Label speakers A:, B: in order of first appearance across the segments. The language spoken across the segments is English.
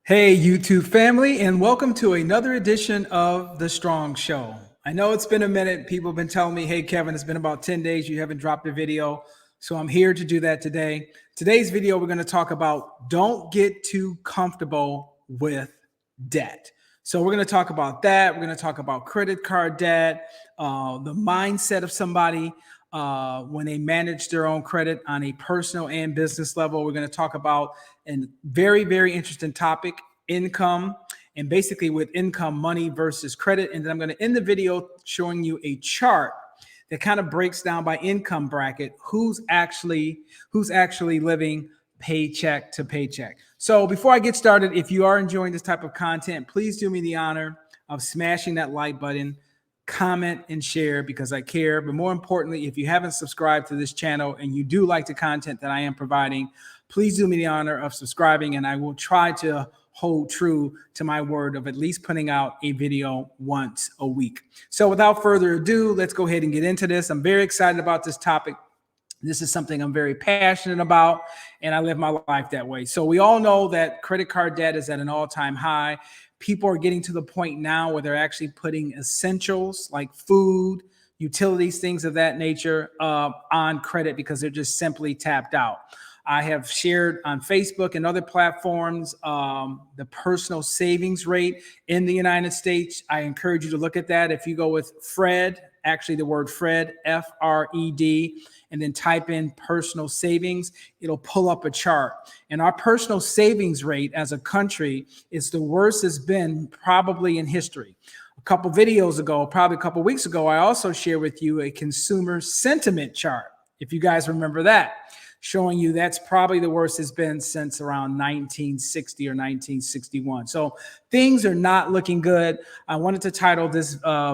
A: Hey, YouTube family, and welcome to another edition of The Strong Show. I know it's been a minute. People have been telling me, hey, Kevin, it's been about 10 days. You haven't dropped a video. So I'm here to do that today. Today's video, we're going to talk about don't get too comfortable with debt. So we're going to talk about that. We're going to talk about credit card debt, the mindset of somebody when they manage their own credit on a personal and business level. We're going to talk about a very, very interesting topic, income, and basically with income, money versus credit. And then I'm going to end the video showing you a chart that kind of breaks down by income bracket who's actually living paycheck to paycheck. So before I get started, if you are enjoying this type of content, please do me the honor of smashing that like button, comment and share because I care. But more importantly, if you haven't subscribed to this channel and you do like the content that I am providing, please do me the honor of subscribing, and I will try to hold true to my word of at least putting out a video once a week. So without further ado, let's go ahead and get into this. I'm very excited about this topic. This is something I'm very passionate about, and I live my life that way. So we all know that credit card debt is at an all-time high. People are getting to the point now where they're actually putting essentials like food, utilities, things of that nature on credit because they're just simply tapped out. I have shared on Facebook and other platforms the personal savings rate in the United States. I encourage you to look at that. If you go with Fred, actually the word Fred, F-R-E-D, and then type in personal savings, it'll pull up a chart. And our personal savings rate as a country is the worst it's been probably in history. A couple videos ago, probably a couple weeks ago, I also shared with you a consumer sentiment chart, if you guys remember that, showing you that's probably the worst it's been since around 1960 or 1961. So things are not looking good. I wanted to title this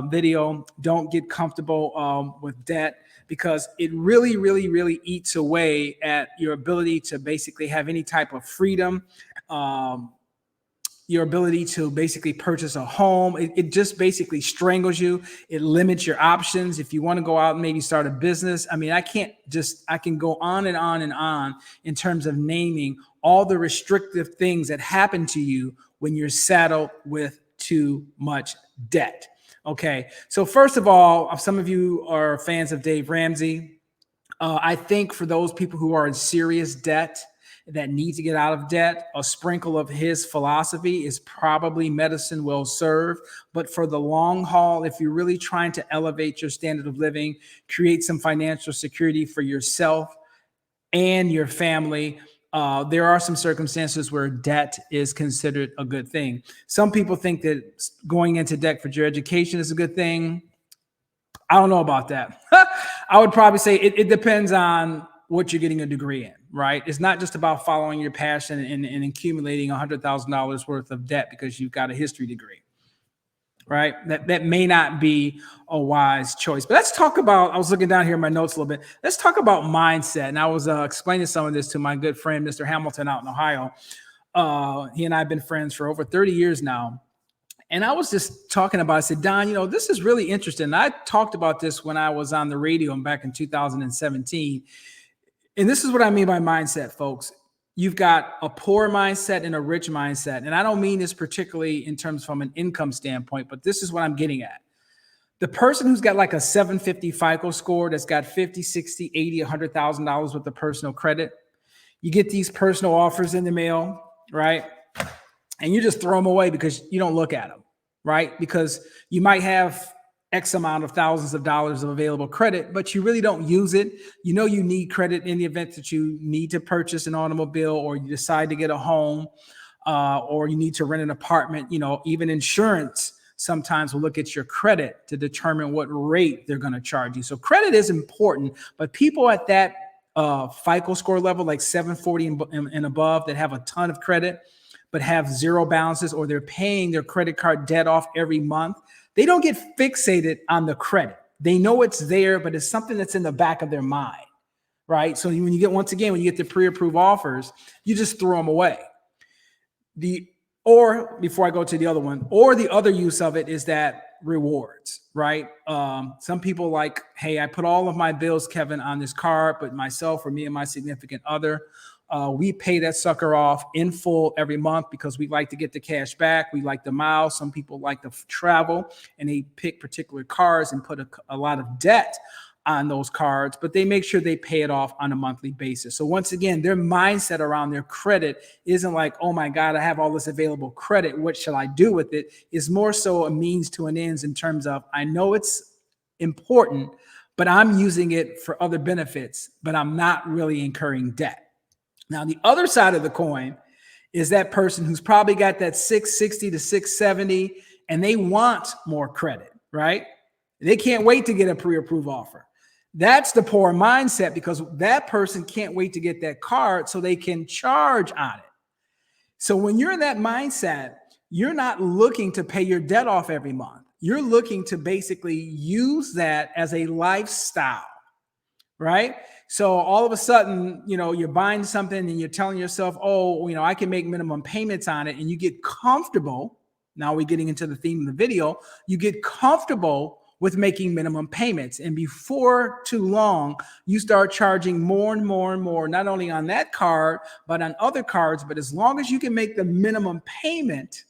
A: video, Don't Get Comfortable with Debt, because it really, really, really eats away at your ability to basically have any type of freedom, your ability to basically purchase a home. It just basically strangles you. It limits your options. If you want to go out and maybe start a business, I mean, I can go on and on and on in terms of naming all the restrictive things that happen to you when you're saddled with too much debt. Okay, so first of all, some of you are fans of Dave Ramsey. I think for those people who are in serious debt, that need to get out of debt, a sprinkle of his philosophy is probably medicine well served. But for the long haul, if you're really trying to elevate your standard of living, create some financial security for yourself and your family, there are some circumstances where debt is considered a good thing. Some people think that going into debt for your education is a good thing. I don't know about that. I would probably say it depends on what you're getting a degree in, right? It's not just about following your passion and accumulating $100,000 worth of debt because you've got a history degree, right? That may not be a wise choice. But let's talk about, I was looking down here in my notes a little bit. Let's talk about mindset. And I was explaining some of this to my good friend, Mr. Hamilton out in Ohio. He and I have been friends for over 30 years now. And I was just talking about, I said, Don, you know, this is really interesting. And I talked about this when I was on the radio back in 2017. And this is what I mean by mindset, folks. You've got a poor mindset and a rich mindset. And I don't mean this particularly in terms from an income standpoint, but this is what I'm getting at. The person who's got like a 750 FICO score that's got 50, 60, 80, $100,000 worth of personal credit, you get these personal offers in the mail, right? And you just throw them away because you don't look at them, right? Because you might have X amount of thousands of dollars of available credit, but you really don't use it. You know you need credit in the event that you need to purchase an automobile or you decide to get a home or you need to rent an apartment. You know, even insurance sometimes will look at your credit to determine what rate they're going to charge you. So credit is important, but people at that FICO score level, like 740 and above, that have a ton of credit, but have zero balances or they're paying their credit card debt off every month, they don't get fixated on the credit. They know it's there, but it's something that's in the back of their mind, right? So when you get, once again, when you get the pre-approved offers, you just throw them away. Or before I go to the other one, or the other use of it is that rewards, right? Some people like, hey, I put all of my bills, Kevin, on this card, but myself or me and my significant other, We pay that sucker off in full every month because we like to get the cash back. We like the miles. Some people like to travel, and they pick particular cards and put a lot of debt on those cards, but they make sure they pay it off on a monthly basis. So once again, their mindset around their credit isn't like, oh my God, I have all this available credit. What shall I do with it? Is more so a means to an end in terms of, I know it's important, but I'm using it for other benefits, but I'm not really incurring debt. Now, the other side of the coin is that person who's probably got that 660 to 670 and they want more credit, right? They can't wait to get a pre-approved offer. That's the poor mindset, because that person can't wait to get that card so they can charge on it. So when you're in that mindset, you're not looking to pay your debt off every month. You're looking to basically use that as a lifestyle, right? So all of a sudden, you're buying something and you're telling yourself, oh, I can make minimum payments on it. And you get comfortable. Now we're getting into the theme of the video. You get comfortable with making minimum payments. And before too long, you start charging more and more and more, not only on that card, but on other cards. But as long as you can make the minimum payment,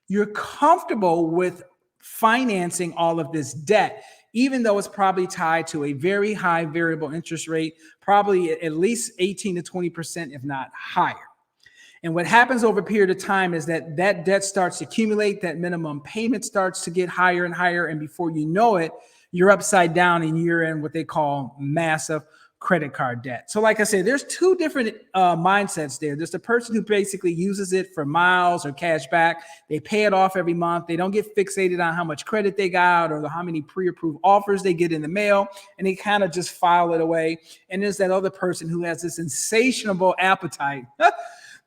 A: you're comfortable with financing all of this debt, even though it's probably tied to a very high variable interest rate, probably at least 18 to 20%, if not higher. And what happens over a period of time is that debt starts to accumulate, that minimum payment starts to get higher and higher. And before you know it, you're upside down and you're in what they call massive credit card debt. So like I said, there's two different mindsets there. There's the person who basically uses it for miles or cash back. They pay it off every month. They don't get fixated on how much credit they got or how many pre-approved offers they get in the mail, and they kind of just file it away. And there's that other person who has this insatiable appetite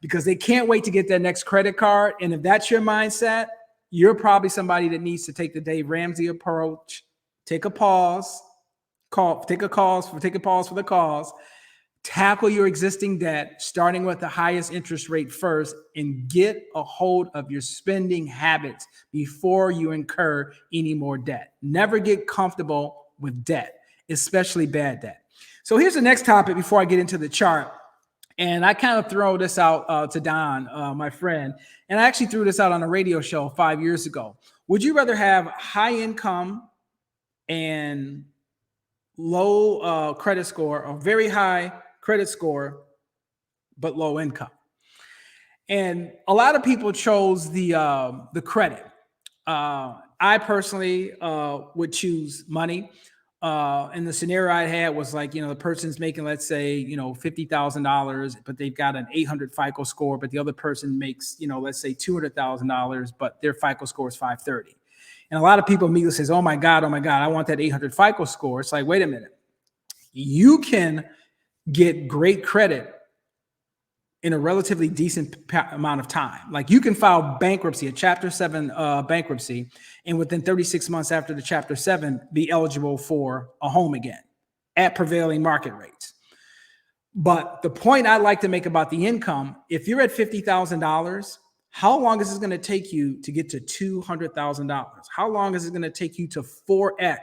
A: because they can't wait to get their next credit card. And if that's your mindset, you're probably somebody that needs to take the Dave Ramsey approach. Take a pause. Take a pause for the cause. Tackle your existing debt, starting with the highest interest rate first, and get a hold of your spending habits before you incur any more debt. Never get comfortable with debt, especially bad debt. So here's the next topic before I get into the chart. And I kind of throw this out to Don, my friend. And I actually threw this out on a radio show 5 years ago. Would you rather have high income and low credit score, or very high credit score, but low income? And a lot of people chose the credit. I personally would choose money. And the scenario I had was like, the person's making, let's say, $50,000, but they've got an 800 FICO score, but the other person makes, let's say $200,000, but their FICO score is 530. And a lot of people immediately says, oh my God, I want that 800 FICO score. It's like, wait a minute. You can get great credit in a relatively decent amount of time. Like you can file bankruptcy, a Chapter 7 bankruptcy, and within 36 months after the Chapter 7, be eligible for a home again at prevailing market rates. But the point I like to make about the income, if you're at $50,000, how long is it going to take you to get to $200,000? How long is it going to take you to 4x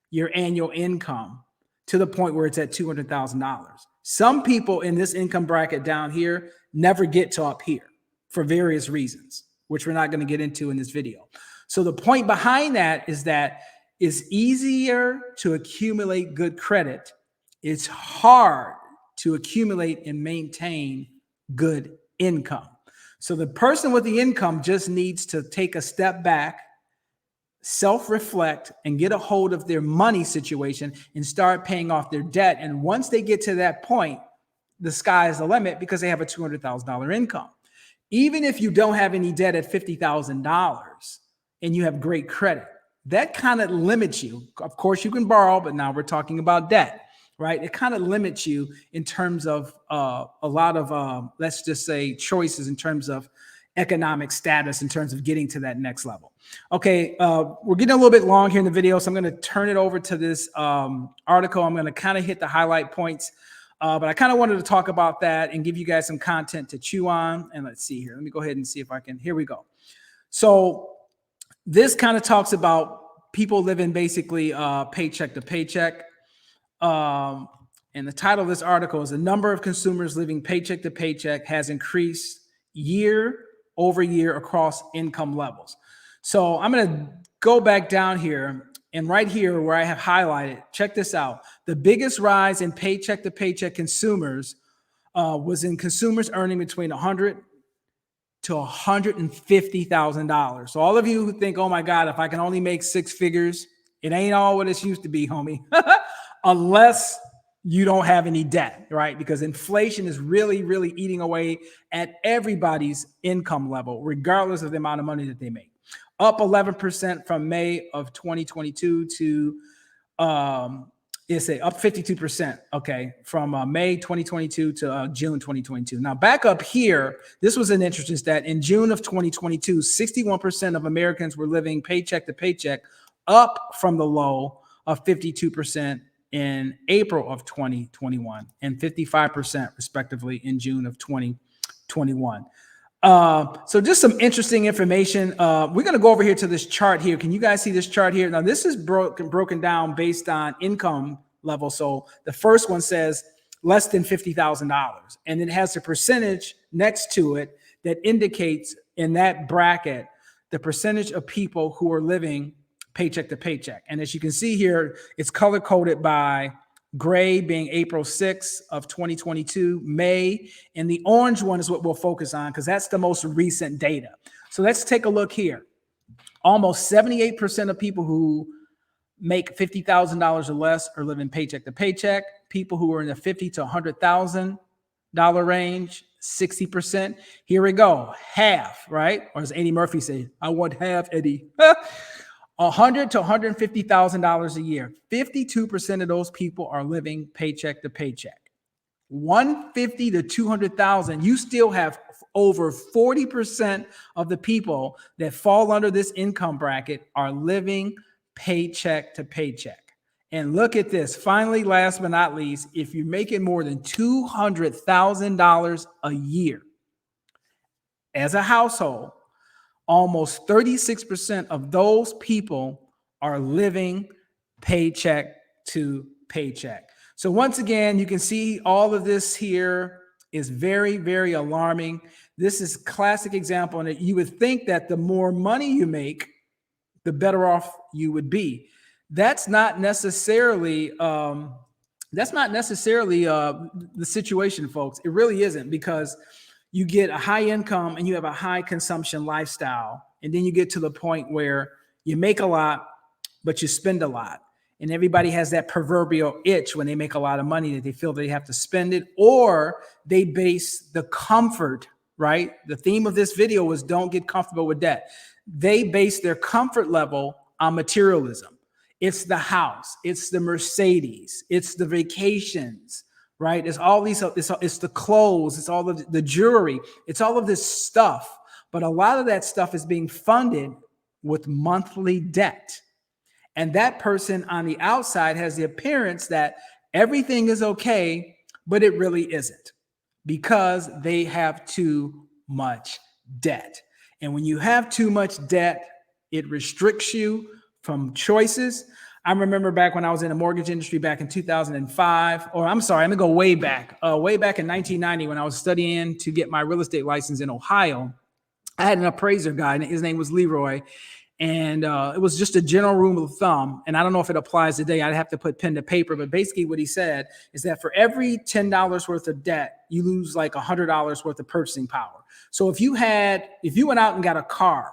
A: your annual income to the point where it's at $200,000? Some people in this income bracket down here never get to up here for various reasons, which we're not going to get into in this video. So the point behind that is that it's easier to accumulate good credit. It's hard to accumulate and maintain good income. So the person with the income just needs to take a step back, self-reflect, and get a hold of their money situation and start paying off their debt. And once they get to that point, the sky is the limit because they have a $200,000 income. Even if you don't have any debt at $50,000 and you have great credit, that kind of limits you. Of course, you can borrow, but now we're talking about debt, right? It kind of limits you in terms of a lot of, let's just say, choices in terms of economic status, in terms of getting to that next level. Okay, we're getting a little bit long here in the video, so I'm going to turn it over to this article. I'm going to kind of hit the highlight points, but I kind of wanted to talk about that and give you guys some content to chew on. And let's see here. Let me go ahead and see if I can. Here we go. So this kind of talks about people living basically paycheck to paycheck. And the title of this article is "The number of consumers living paycheck to paycheck has increased year over year across income levels." So I'm going to go back down here, and right here where I have highlighted, check this out. The biggest rise in paycheck to paycheck consumers was in consumers earning between $100,000 to $150,000. So all of you who think, oh my God, if I can only make six figures, it ain't all what it used to be, homie. Unless you don't have any debt, right? Because inflation is really, really eating away at everybody's income level, regardless of the amount of money that they make. Up 11% from May of 2022 to it's up 52%, okay, from May 2022 to June 2022. Now, back up here, this was an interesting stat. In June of 2022, 61% of Americans were living paycheck to paycheck, up from the low of 52% in April of 2021 and 55% respectively in June of 2021. So just some interesting information. We're going to go over here to this chart here. Can you guys see this chart here? Now, this is broken down based on income level. So the first one says less than $50,000, and it has a percentage next to it that indicates in that bracket the percentage of people who are living paycheck to paycheck. And as you can see here, it's color coded by gray being April 6th of 2022, May, and the orange one is what we'll focus on because that's the most recent data. So let's take a look here. Almost 78% of people who make $50,000 or less are living paycheck to paycheck. People who are in the $50,000 to $100,000 range, 60%. Here we go, half, right? Or as Eddie Murphy said, I want half, Eddie. $100,000 to $150,000 a year. 52% of those people are living paycheck to paycheck. $150,000 to $200,000. You still have over 40% of the people that fall under this income bracket are living paycheck to paycheck. And look at this. Finally, last but not least, if you're making more than $200,000 a year as a household, almost 36% of those people are living paycheck to paycheck. So once again, you can see all of this here is very, very alarming. This is a classic example, and you would think that the more money you make, the better off you would be. That's not necessarily the situation, folks. It really isn't, because you get a high income and you have a high consumption lifestyle. And then you get to the point where you make a lot, but you spend a lot. And everybody has that proverbial itch when they make a lot of money that they feel they have to spend it, or they base the comfort, right? The theme of this video was don't get comfortable with debt. They base their comfort level on materialism. It's the house, it's the Mercedes, it's the vacations, right? It's all these, it's the clothes, it's all of the jewelry, it's all of this stuff. But a lot of that stuff is being funded with monthly debt. And that person on the outside has the appearance that everything is okay, but it really isn't, because they have too much debt. And when you have too much debt, it restricts you from choices. I remember back when I was in the mortgage industry back in 2005, or I'm sorry, I'm gonna go way back in 1990 when I was studying to get my real estate license in Ohio. I had an appraiser guy, and his name was Leroy. And it was just a general rule of thumb. And I don't know if it applies today. I'd have to put pen to paper. But basically what he said is that for every $10 worth of debt, you lose like $100 worth of purchasing power. So if you went out and got a car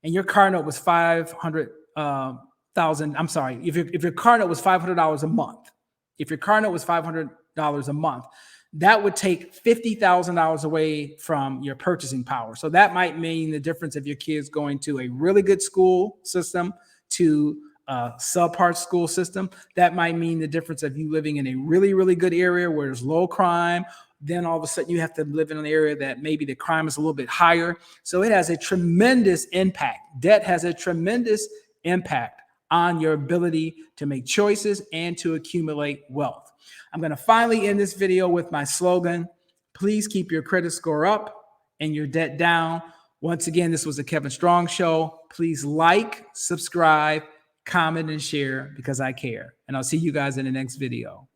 A: and your car note was $500,000, I'm sorry, if your car note was $500 a month, if your car note was $500 a month, that would take $50,000 away from your purchasing power. So that might mean the difference of your kids going to a really good school system to a subpar school system. That might mean the difference of you living in a really, really good area where there's low crime. Then all of a sudden you have to live in an area that maybe the crime is a little bit higher. So it has a tremendous impact. Debt has a tremendous impact on your ability to make choices and to accumulate wealth. I'm going to finally end this video with my slogan: please keep your credit score up and your debt down. Once again, this was the Kevin Strong Show. Please like, subscribe, comment, and share, because I care. And I'll see you guys in the next video.